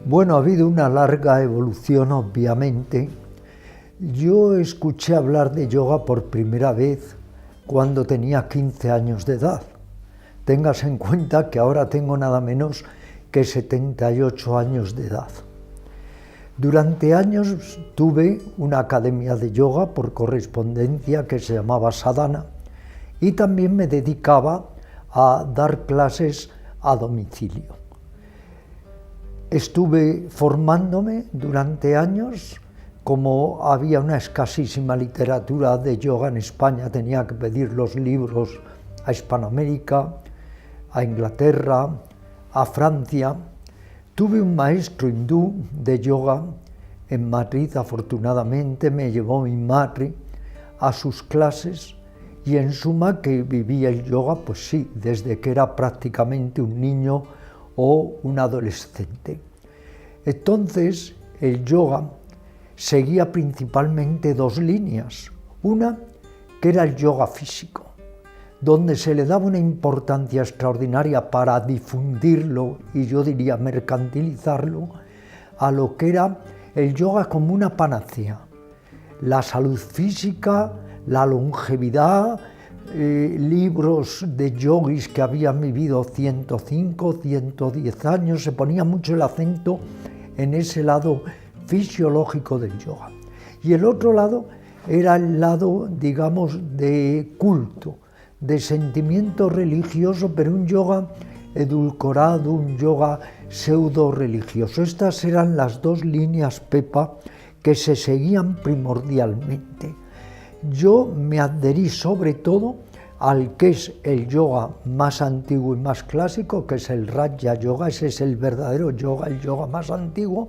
Bueno, ha habido una larga evolución, obviamente. Yo escuché hablar de yoga por primera vez cuando tenía 15 años de edad. Téngase en cuenta que ahora tengo nada menos que 78 años de edad. Durante años tuve una academia de yoga por correspondencia que se llamaba Sadhana y también me dedicaba a dar clases a domicilio. Estuve formándome durante años. Como había una escasísima literatura de yoga en España, tenía que pedir los libros a Hispanoamérica, a Inglaterra, a Francia. Tuve un maestro hindú de yoga en Madrid, afortunadamente, me llevó mi madre a sus clases y en suma que vivía el yoga, pues sí, desde que era prácticamente un niño o un adolescente. Entonces, el yoga seguía principalmente dos líneas. Una, que era el yoga físico, donde se le daba una importancia extraordinaria para difundirlo, y yo diría mercantilizarlo, a lo que era el yoga como una panacea. La salud física, la longevidad, libros de yogis que habían vivido 105, 110 años, se ponía mucho el acento en ese lado fisiológico del yoga. Y el otro lado era el lado, digamos, de culto, de sentimiento religioso, pero un yoga edulcorado, un yoga pseudo-religioso. Estas eran las dos líneas, Pepa, que se seguían primordialmente. Yo me adherí sobre todo al que es el yoga más antiguo y más clásico, que es el Raja Yoga, ese es el verdadero yoga, el yoga más antiguo,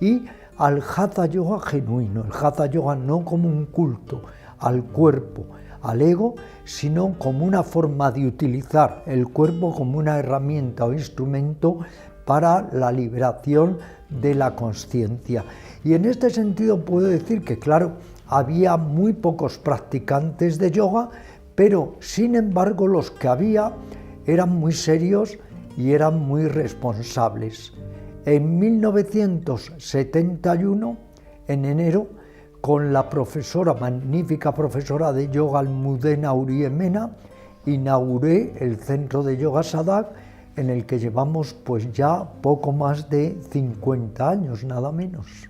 y al Hatha Yoga genuino, el Hatha Yoga no como un culto al cuerpo, al ego, sino como una forma de utilizar el cuerpo como una herramienta o instrumento para la liberación de la consciencia. Y en este sentido puedo decir que, claro, había muy pocos practicantes de yoga, pero sin embargo los que había eran muy serios y eran muy responsables. En 1971, en enero, con la magnífica profesora de yoga Almudena Uribe Mena, inauguré el centro de yoga Sadak, en el que llevamos pues ya poco más de 50 años, nada menos.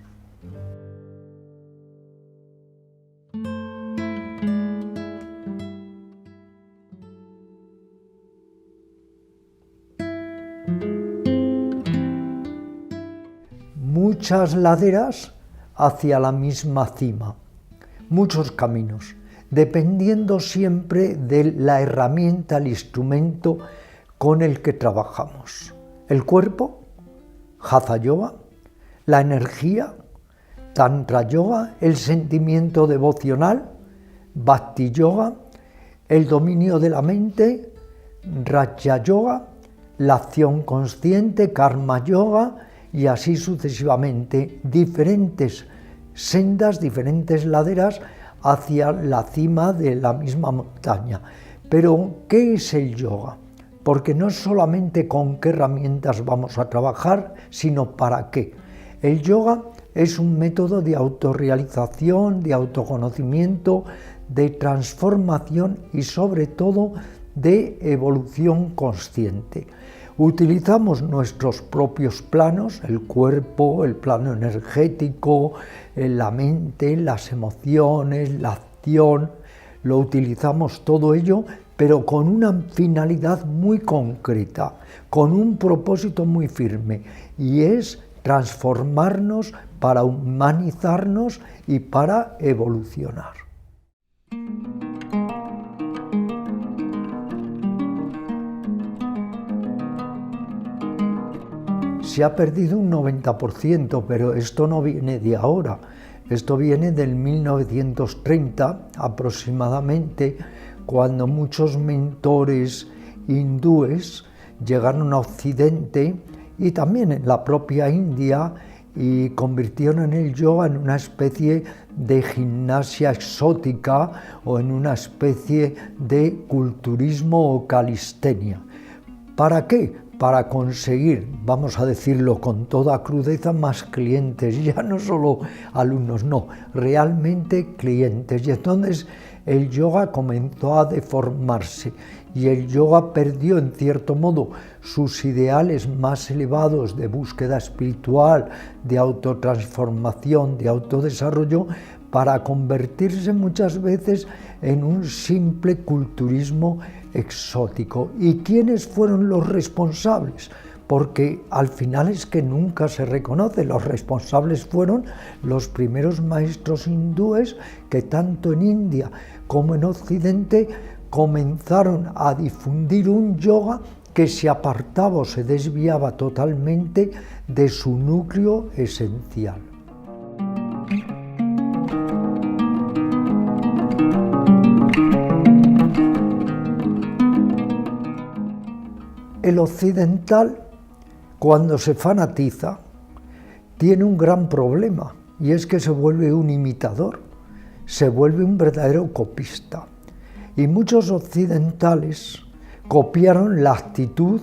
Muchas laderas hacia la misma cima, muchos caminos, dependiendo siempre de la herramienta, el instrumento con el que trabajamos. El cuerpo, Hatha Yoga, la energía, Tantra Yoga, el sentimiento devocional, Bhakti Yoga, el dominio de la mente, Raja Yoga, la acción consciente, Karma Yoga, y así sucesivamente, diferentes sendas, diferentes laderas hacia la cima de la misma montaña. Pero, ¿qué es el yoga? Porque no es solamente con qué herramientas vamos a trabajar, sino para qué. El yoga es un método de autorrealización, de autoconocimiento, de transformación y sobre todo de evolución consciente. Utilizamos nuestros propios planos, el cuerpo, el plano energético, la mente, las emociones, la acción, lo utilizamos todo ello, pero con una finalidad muy concreta, con un propósito muy firme, y es transformarnos para humanizarnos y para evolucionar. Se ha perdido un 90%, pero esto no viene de ahora, esto viene del 1930 aproximadamente, cuando muchos mentores hindúes llegaron a Occidente y también en la propia India y convirtieron el yoga en una especie de gimnasia exótica o en una especie de culturismo o calistenia. ¿Para qué? Para conseguir, vamos a decirlo con toda crudeza, más clientes, ya no solo alumnos, no, realmente clientes. Y entonces el yoga comenzó a deformarse y el yoga perdió en cierto modo sus ideales más elevados de búsqueda espiritual, de autotransformación, de autodesarrollo, para convertirse muchas veces en un simple culturismo exótico. ¿Y quiénes fueron los responsables? Porque al final es que nunca se reconoce. Los responsables fueron los primeros maestros hindúes que tanto en India como en Occidente comenzaron a difundir un yoga que se apartaba o se desviaba totalmente de su núcleo esencial. El occidental, cuando se fanatiza, tiene un gran problema, y es que se vuelve un imitador, se vuelve un verdadero copista. Y muchos occidentales copiaron la actitud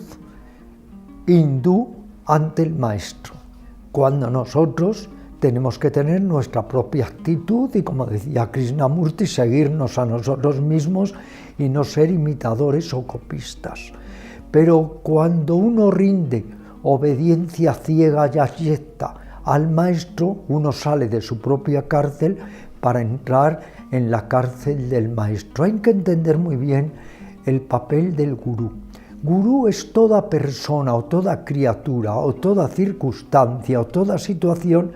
hindú ante el maestro, cuando nosotros tenemos que tener nuestra propia actitud y, como decía Krishnamurti, seguirnos a nosotros mismos y no ser imitadores o copistas. Pero cuando uno rinde obediencia ciega y abyecta al maestro, uno sale de su propia cárcel para entrar en la cárcel del maestro. Hay que entender muy bien el papel del gurú. Gurú es toda persona o toda criatura o toda circunstancia o toda situación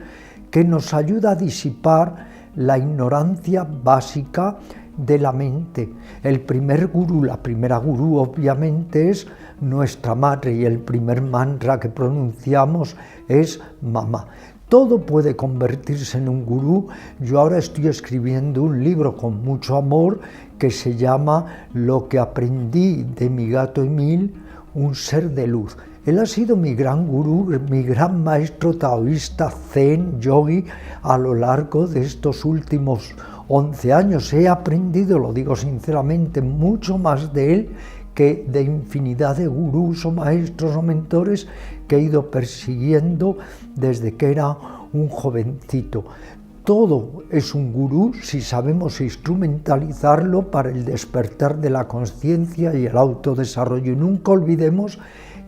que nos ayuda a disipar la ignorancia básica de la mente. El primer gurú, la primera gurú obviamente es nuestra madre y el primer mantra que pronunciamos es mamá. Todo puede convertirse en un gurú. Yo ahora estoy escribiendo un libro con mucho amor que se llama Lo que aprendí de mi gato Emil, un ser de luz. Él ha sido mi gran gurú, mi gran maestro taoísta, zen, yogi, a lo largo de estos últimos 11 años. He aprendido, lo digo sinceramente, mucho más de él que de infinidad de gurús o maestros o mentores que he ido persiguiendo desde que era un jovencito. Todo es un gurú si sabemos instrumentalizarlo para el despertar de la conciencia y el autodesarrollo. Y nunca olvidemos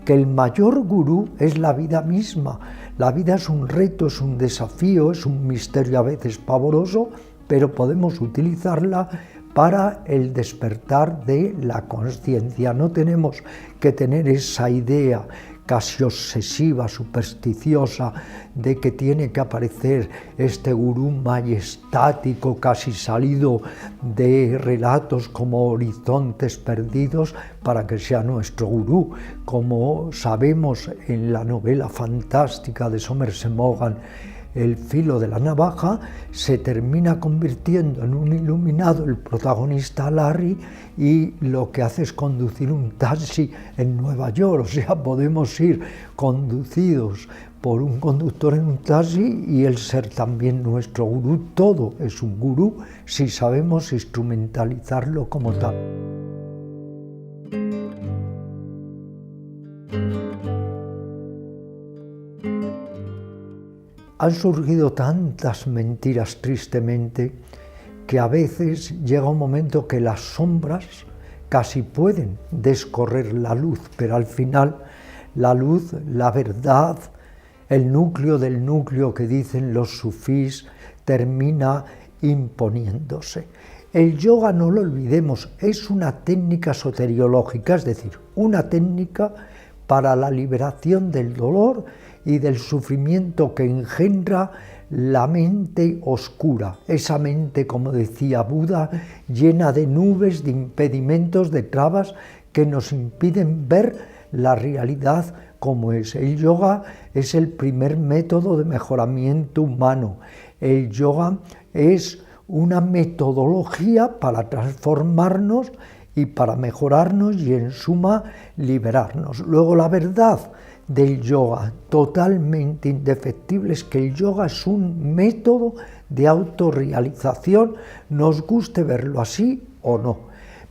que el mayor gurú es la vida misma. La vida es un reto, es un desafío, es un misterio a veces pavoroso, pero podemos utilizarla para el despertar de la conciencia. No tenemos que tener esa idea casi obsesiva, supersticiosa, de que tiene que aparecer este gurú majestático, casi salido de relatos como Horizontes Perdidos, para que sea nuestro gurú. Como sabemos en la novela fantástica de Somerset Maugham, El filo de la navaja, se termina convirtiendo en un iluminado el protagonista Larry y lo que hace es conducir un taxi en Nueva York. O sea, podemos ir conducidos por un conductor en un taxi y él ser también nuestro gurú. Todo es un gurú si sabemos instrumentalizarlo como tal. Han surgido tantas mentiras tristemente que a veces llega un momento que las sombras casi pueden descorrer la luz, pero al final la luz, la verdad, el núcleo del núcleo que dicen los sufís termina imponiéndose. El yoga, no lo olvidemos, es una técnica soteriológica, es decir, una técnica para la liberación del dolor y del sufrimiento que engendra la mente oscura, esa mente, como decía Buda, llena de nubes, de impedimentos, de trabas que nos impiden ver la realidad como es. El yoga es el primer método de mejoramiento humano. El yoga es una metodología para transformarnos y para mejorarnos y en suma liberarnos. Luego la verdad del yoga, totalmente indefectible, es que el yoga es un método de autorrealización, nos guste verlo así o no.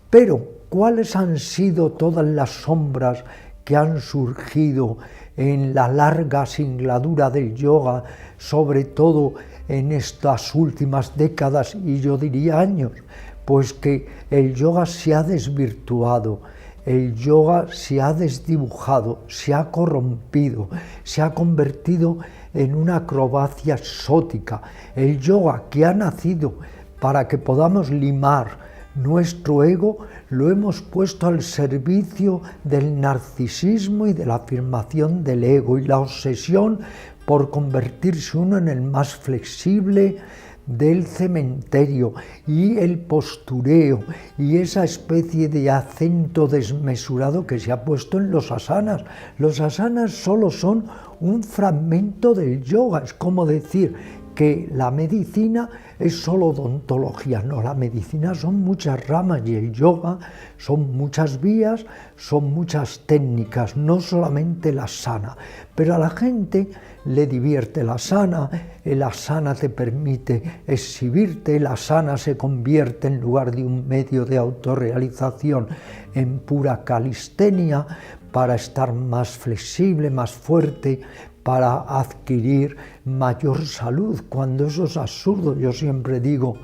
Pero, ¿cuáles han sido todas las sombras que han surgido en la larga singladura del yoga, sobre todo en estas últimas décadas y yo diría años? Pues que el yoga se ha desvirtuado, el yoga se ha desdibujado, se ha corrompido, se ha convertido en una acrobacia exótica. El yoga, que ha nacido para que podamos limar nuestro ego, lo hemos puesto al servicio del narcisismo y de la afirmación del ego y la obsesión por convertirse uno en el más flexible del cementerio, y el postureo y esa especie de acento desmesurado que se ha puesto en los asanas. Los asanas solo son un fragmento del yoga, es como decir que la medicina es solo odontología. No, la medicina son muchas ramas y el yoga son muchas vías, son muchas técnicas, no solamente la asana. Pero a la gente le divierte la asana, el asana te permite exhibirte, la asana se convierte en lugar de un medio de autorrealización en pura calistenia para estar más flexible, más fuerte, para adquirir mayor salud, cuando eso es absurdo. Yo siempre digo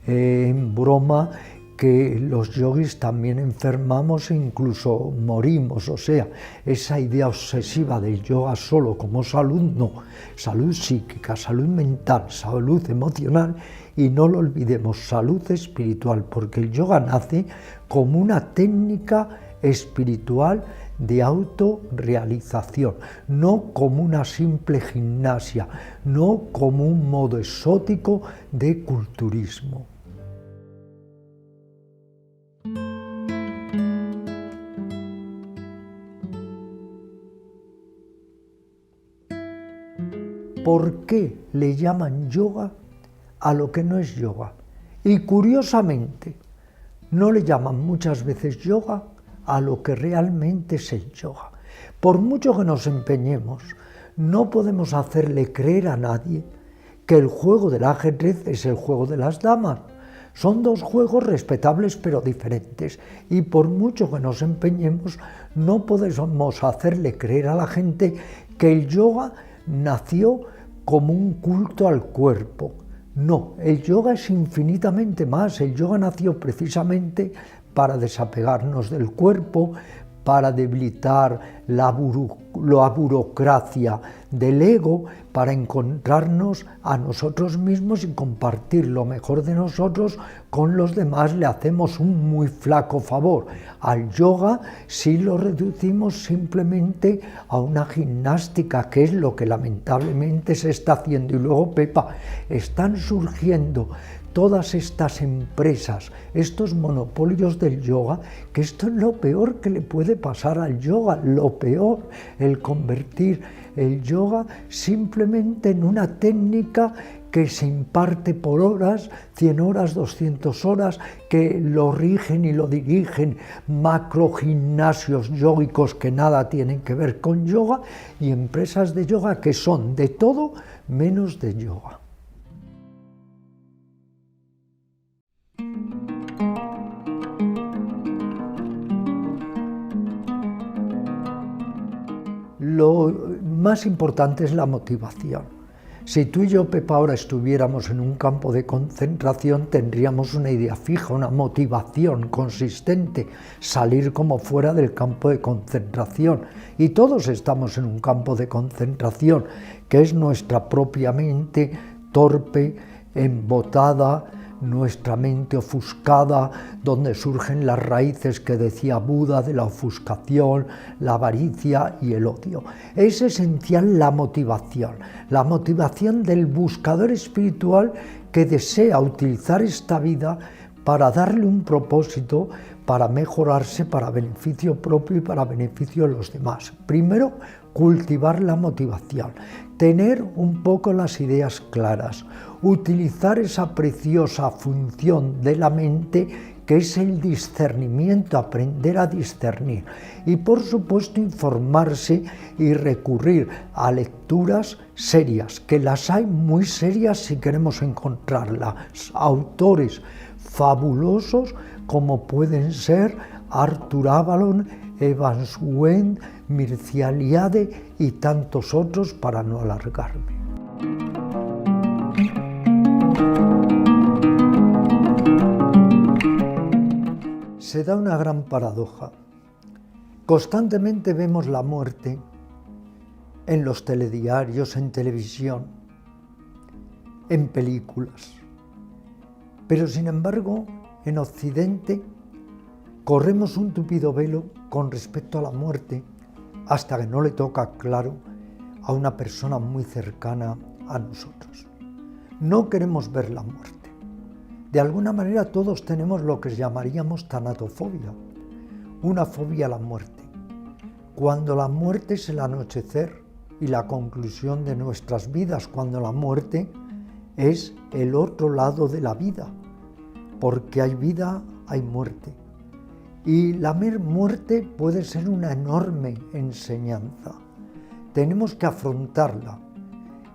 en broma que los yogis también enfermamos e incluso morimos, o sea, esa idea obsesiva del yoga solo como salud, no, salud psíquica, salud mental, salud emocional, y no lo olvidemos, salud espiritual, porque el yoga nace como una técnica espiritual de autorrealización, no como una simple gimnasia, no como un modo exótico de culturismo. ¿Por qué le llaman yoga a lo que no es yoga? Y curiosamente, no le llaman muchas veces yoga a lo que realmente es el yoga. Por mucho que nos empeñemos, no podemos hacerle creer a nadie que el juego del ajedrez es el juego de las damas. Son dos juegos respetables pero diferentes, y por mucho que nos empeñemos, no podemos hacerle creer a la gente que el yoga nació como un culto al cuerpo. No, el yoga es infinitamente más. El yoga nació precisamente para desapegarnos del cuerpo, para debilitar la burocracia del ego, para encontrarnos a nosotros mismos y compartir lo mejor de nosotros con los demás. Le hacemos un muy flaco favor al yoga si lo reducimos simplemente a una gimnástica, que es lo que lamentablemente se está haciendo. Y luego, Pepa, están surgiendo todas estas empresas, estos monopolios del yoga, que esto es lo peor que le puede pasar al yoga, lo peor, el convertir el yoga simplemente en una técnica que se imparte por horas, 100 horas, 200 horas, que lo rigen y lo dirigen macrogimnasios yógicos que nada tienen que ver con yoga, y empresas de yoga que son de todo menos de yoga. Lo más importante es la motivación. Si tú y yo, Pepa, ahora estuviéramos en un campo de concentración, tendríamos una idea fija, una motivación consistente, salir como fuera del campo de concentración. Y todos estamos en un campo de concentración, que es nuestra propia mente torpe, embotada, nuestra mente ofuscada, donde surgen las raíces que decía Buda de la ofuscación, la avaricia y el odio. Es esencial la motivación del buscador espiritual que desea utilizar esta vida para darle un propósito, para mejorarse, para beneficio propio y para beneficio de los demás. Primero, cultivar la motivación, tener un poco las ideas claras, utilizar esa preciosa función de la mente que es el discernimiento, aprender a discernir. Y por supuesto informarse y recurrir a lecturas serias, que las hay muy serias si queremos encontrarlas. Autores fabulosos como pueden ser Arthur Avalon, Evans Went, Mircea Eliade y tantos otros, para no alargarme. Se da una gran paradoja. Constantemente vemos la muerte en los telediarios, en televisión, en películas. Pero sin embargo, en Occidente corremos un tupido velo con respecto a la muerte hasta que no le toca, claro, a una persona muy cercana a nosotros. No queremos ver la muerte. De alguna manera todos tenemos lo que llamaríamos tanatofobia, una fobia a la muerte. Cuando la muerte es el anochecer y la conclusión de nuestras vidas, cuando la muerte es el otro lado de la vida, porque hay vida, hay muerte. Y la muerte puede ser una enorme enseñanza. Tenemos que afrontarla.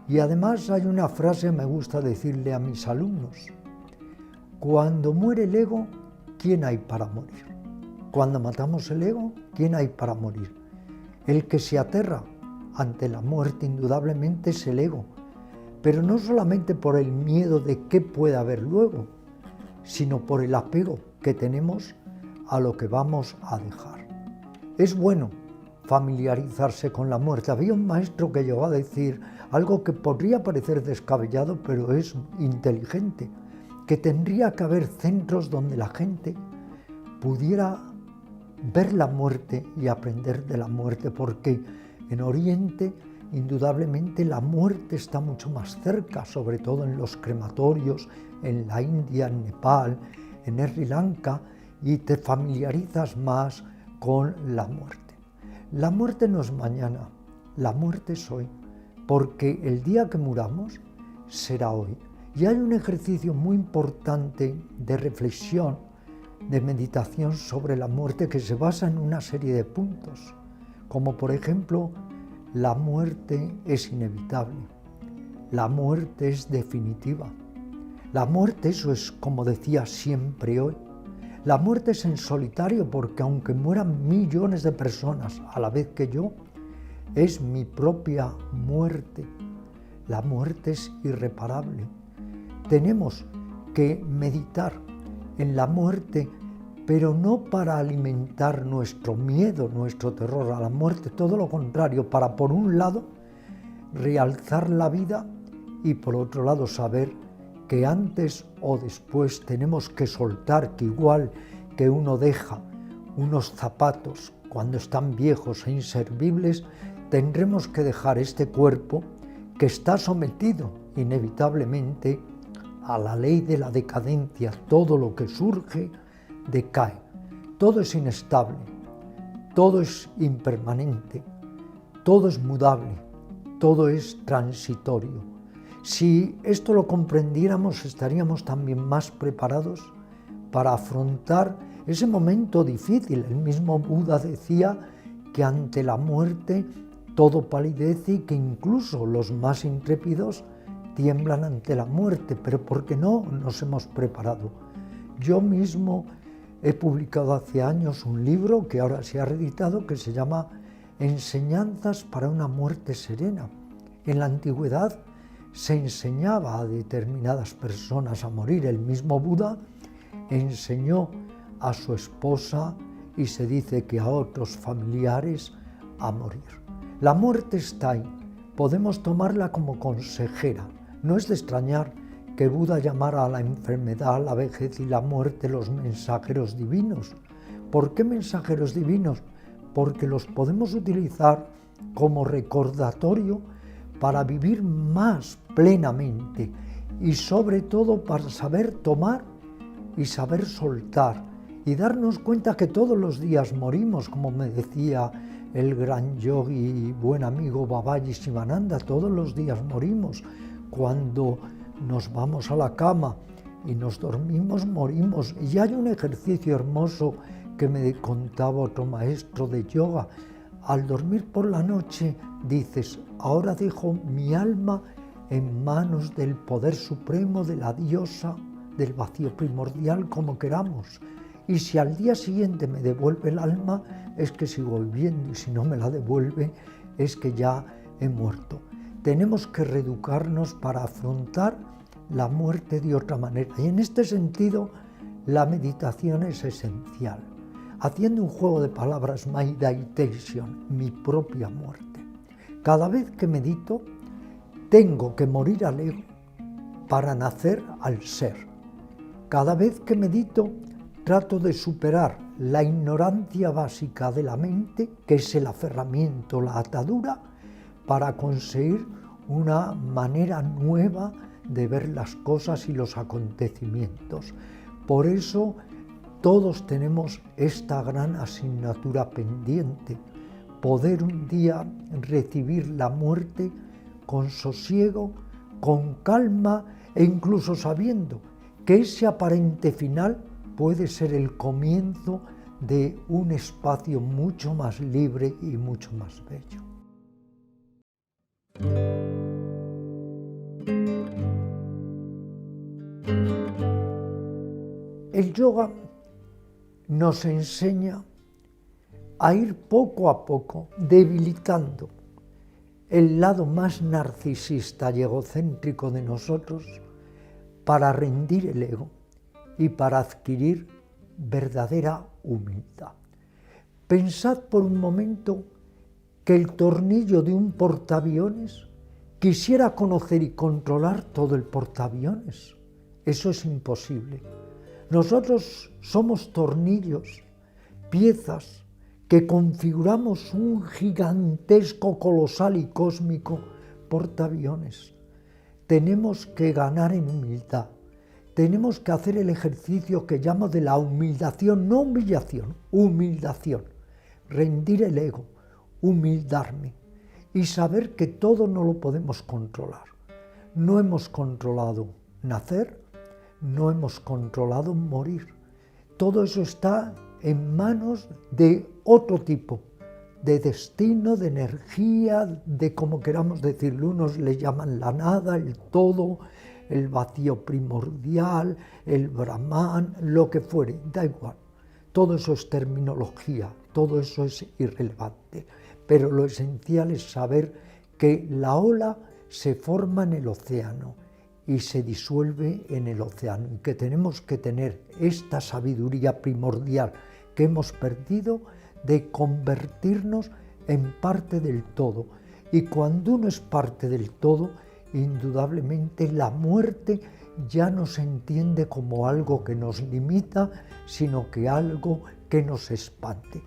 Y además hay una frase que me gusta decirle a mis alumnos. Cuando muere el ego, ¿quién hay para morir? Cuando matamos el ego, ¿quién hay para morir? El que se aterra ante la muerte indudablemente es el ego, pero no solamente por el miedo de qué puede haber luego, sino por el apego que tenemos a lo que vamos a dejar. Es bueno familiarizarse con la muerte. Había un maestro que llegó a decir algo que podría parecer descabellado, pero es inteligente, que tendría que haber centros donde la gente pudiera ver la muerte y aprender de la muerte, porque en Oriente indudablemente la muerte está mucho más cerca, sobre todo en los crematorios, en la India, en Nepal, en Sri Lanka, y te familiarizas más con la muerte. La muerte no es mañana, la muerte es hoy, porque el día que muramos será hoy. Y hay un ejercicio muy importante de reflexión, de meditación sobre la muerte que se basa en una serie de puntos, como por ejemplo, la muerte es inevitable, la muerte es definitiva, la muerte, eso es como decía siempre hoy, la muerte es en solitario porque aunque mueran millones de personas a la vez que yo, es mi propia muerte, la muerte es irreparable. Tenemos que meditar en la muerte, pero no para alimentar nuestro miedo, nuestro terror a la muerte, todo lo contrario, para por un lado realzar la vida y por otro lado saber que antes o después tenemos que soltar, que igual que uno deja unos zapatos cuando están viejos e inservibles, tendremos que dejar este cuerpo que está sometido inevitablemente a la ley de la decadencia. Todo lo que surge decae, todo es inestable, todo es impermanente, todo es mudable, todo es transitorio. Si esto lo comprendiéramos, estaríamos también más preparados para afrontar ese momento difícil. El mismo Buda decía que ante la muerte todo palidece y que incluso los más intrépidos tiemblan ante la muerte, pero porque no nos hemos preparado. Yo mismo he publicado hace años un libro que ahora se ha reeditado que se llama Enseñanzas para una muerte serena. En la antigüedad se enseñaba a determinadas personas a morir. El mismo Buda enseñó a su esposa y se dice que a otros familiares a morir. La muerte está ahí, podemos tomarla como consejera. No es de extrañar que Buda llamara a la enfermedad, la vejez y la muerte los mensajeros divinos. ¿Por qué mensajeros divinos? Porque los podemos utilizar como recordatorio para vivir más plenamente y sobre todo para saber tomar y saber soltar y darnos cuenta que todos los días morimos, como me decía el gran yogi y buen amigo Babaji Sivananda, todos los días morimos. Cuando nos vamos a la cama y nos dormimos, morimos. Y hay un ejercicio hermoso que me contaba otro maestro de yoga. Al dormir por la noche dices, ahora dejo mi alma en manos del poder supremo, de la diosa, del vacío primordial, como queramos. Y si al día siguiente me devuelve el alma, es que sigo viviendo, y si no me la devuelve, es que ya he muerto. Tenemos que reeducarnos para afrontar la muerte de otra manera. Y en este sentido, la meditación es esencial. Haciendo un juego de palabras, meditation, mi propia muerte. Cada vez que medito, tengo que morir al ego para nacer al ser. Cada vez que medito, trato de superar la ignorancia básica de la mente, que es el aferramiento, la atadura, para conseguir una manera nueva de ver las cosas y los acontecimientos. Por eso todos tenemos esta gran asignatura pendiente, poder un día recibir la muerte con sosiego, con calma e incluso sabiendo que ese aparente final puede ser el comienzo de un espacio mucho más libre y mucho más bello. El yoga nos enseña a ir poco a poco debilitando el lado más narcisista y egocéntrico de nosotros para rendir el ego y para adquirir verdadera humildad. Pensad por un momento que el tornillo de un portaaviones quisiera conocer y controlar todo el portaaviones. Eso es imposible. Nosotros somos tornillos, piezas que configuramos un gigantesco, colosal y cósmico portaaviones. Tenemos que ganar en humildad. Tenemos que hacer el ejercicio que llamo de la humildación, no humillación, humildación. Rendir el ego, humildarme y saber que todo no lo podemos controlar. No hemos controlado nacer, no hemos controlado morir. Todo eso está en manos de otro tipo, de destino, de energía, de como queramos decirlo. Unos le llaman la nada, el todo, el vacío primordial, el Brahman, lo que fuere, da igual. Todo eso es terminología, todo eso es irrelevante. Pero lo esencial es saber que la ola se forma en el océano y se disuelve en el océano, y que tenemos que tener esta sabiduría primordial que hemos perdido de convertirnos en parte del todo. Y cuando uno es parte del todo, indudablemente la muerte ya no se entiende como algo que nos limita, sino que algo que nos expande.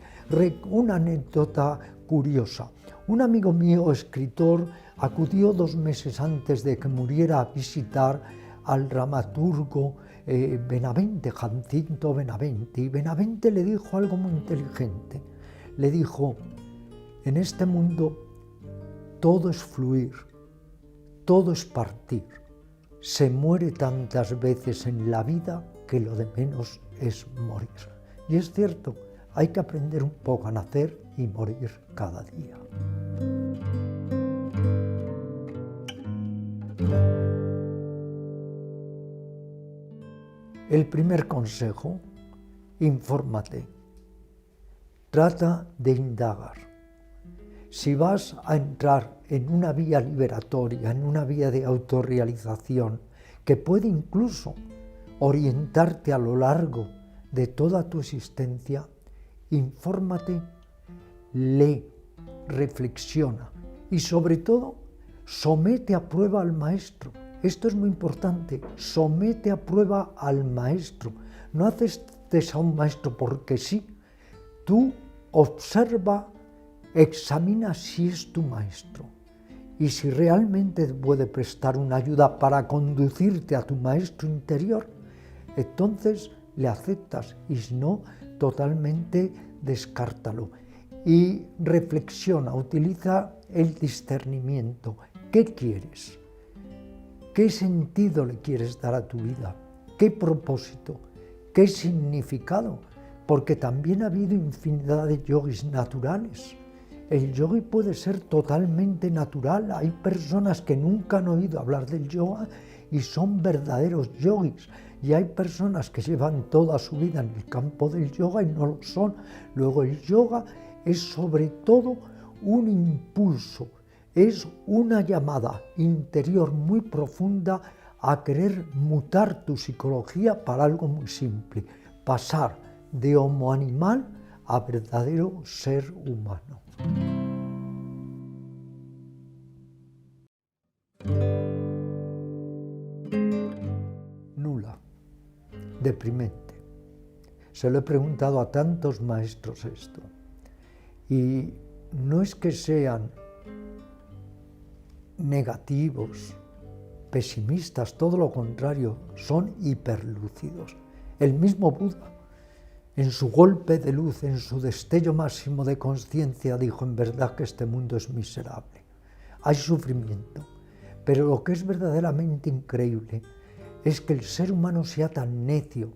Una anécdota curiosa. Un amigo mío, escritor, acudió 2 meses antes de que muriera a visitar al dramaturgo Benavente, Jacinto Benavente, y Benavente le dijo algo muy inteligente. Le dijo, en este mundo todo es fluir, todo es partir. Se muere tantas veces en la vida que lo de menos es morir. Y es cierto, hay que aprender un poco a nacer y morir cada día. El primer consejo, infórmate, trata de indagar. Si vas a entrar en una vía liberatoria, en una vía de autorrealización, que puede incluso orientarte a lo largo de toda tu existencia, infórmate, lee, reflexiona y sobre todo somete a prueba al maestro. Esto es muy importante, somete a prueba al maestro. No aceptes a un maestro porque sí. Tú observa, examina si es tu maestro y si realmente puede prestar una ayuda para conducirte a tu maestro interior, entonces le aceptas, y si no, totalmente descártalo. Y reflexiona, utiliza el discernimiento. ¿Qué quieres? ¿Qué sentido le quieres dar a tu vida? ¿Qué propósito? ¿Qué significado? Porque también ha habido infinidad de yogis naturales. El yogi puede ser totalmente natural. Hay personas que nunca han oído hablar del yoga y son verdaderos yogis. Y hay personas que llevan toda su vida en el campo del yoga y no lo son. Luego el yoga es sobre todo un impulso, es una llamada interior muy profunda a querer mutar tu psicología para algo muy simple, pasar de homo animal a verdadero ser humano. Nula, deprimente. Se lo he preguntado a tantos maestros esto. Y no es que sean negativos, pesimistas, todo lo contrario, son hiperlúcidos. El mismo Buda, en su golpe de luz, en su destello máximo de conciencia, dijo: en verdad que este mundo es miserable, hay sufrimiento, pero lo que es verdaderamente increíble es que el ser humano sea tan necio,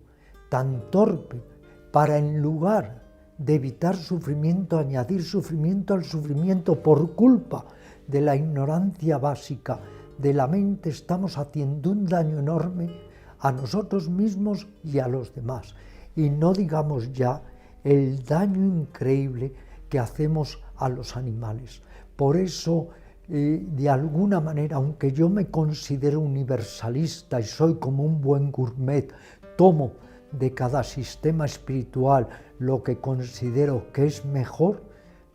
tan torpe, para en lugar de evitar sufrimiento, añadir sufrimiento al sufrimiento por culpa de la ignorancia básica de la mente, estamos haciendo un daño enorme a nosotros mismos y a los demás. Y no digamos ya el daño increíble que hacemos a los animales. Por eso, de alguna manera, aunque yo me considero universalista y soy como un buen gourmet, tomo de cada sistema espiritual lo que considero que es mejor,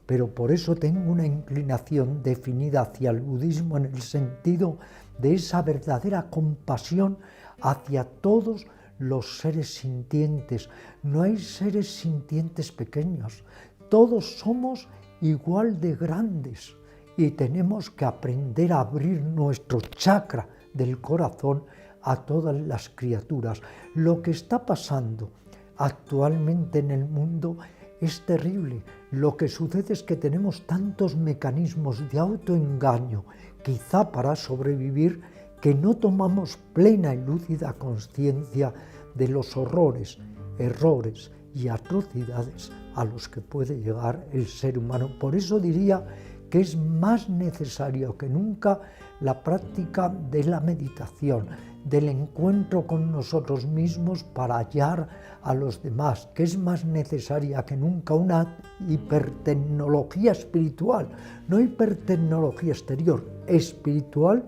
pero por eso tengo una inclinación definida hacia el budismo en el sentido de esa verdadera compasión hacia todos los seres sintientes. No hay seres sintientes pequeños, todos somos igual de grandes y tenemos que aprender a abrir nuestro chakra del corazón a todas las criaturas. Lo que está pasando actualmente en el mundo es terrible. Lo que sucede es que tenemos tantos mecanismos de autoengaño, quizá para sobrevivir, que no tomamos plena y lúcida conciencia de los horrores, errores y atrocidades a los que puede llegar el ser humano. Por eso diría que es más necesario que nunca la práctica de la meditación, del encuentro con nosotros mismos para hallar a los demás, que es más necesaria que nunca una hipertecnología espiritual, no hipertecnología exterior, espiritual,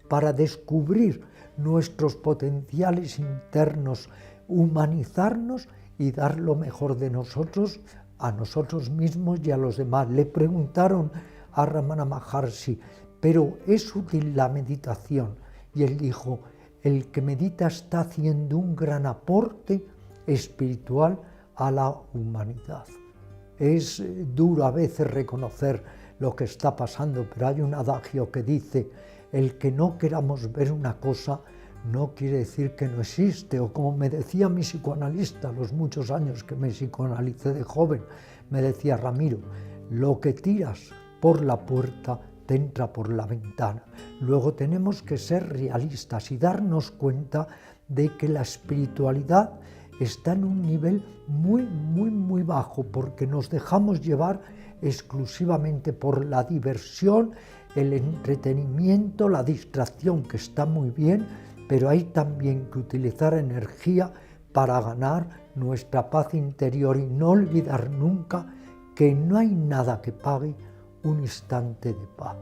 para descubrir nuestros potenciales internos, humanizarnos y dar lo mejor de nosotros a nosotros mismos y a los demás. Le preguntaron a Ramana Maharshi: ¿pero es útil la meditación? Y él dijo: el que medita está haciendo un gran aporte espiritual a la humanidad. Es duro a veces reconocer lo que está pasando, pero hay un adagio que dice: el que no queramos ver una cosa no quiere decir que no existe. O como me decía mi psicoanalista, los muchos años que me psicoanalicé de joven, me decía: Ramiro, lo que tiras por la puerta te entra por la ventana. Luego tenemos que ser realistas y darnos cuenta de que la espiritualidad está en un nivel muy bajo, porque nos dejamos llevar exclusivamente por la diversión, el entretenimiento, la distracción, que está muy bien, pero hay también que utilizar energía para ganar nuestra paz interior y no olvidar nunca que no hay nada que pague un instante de paz.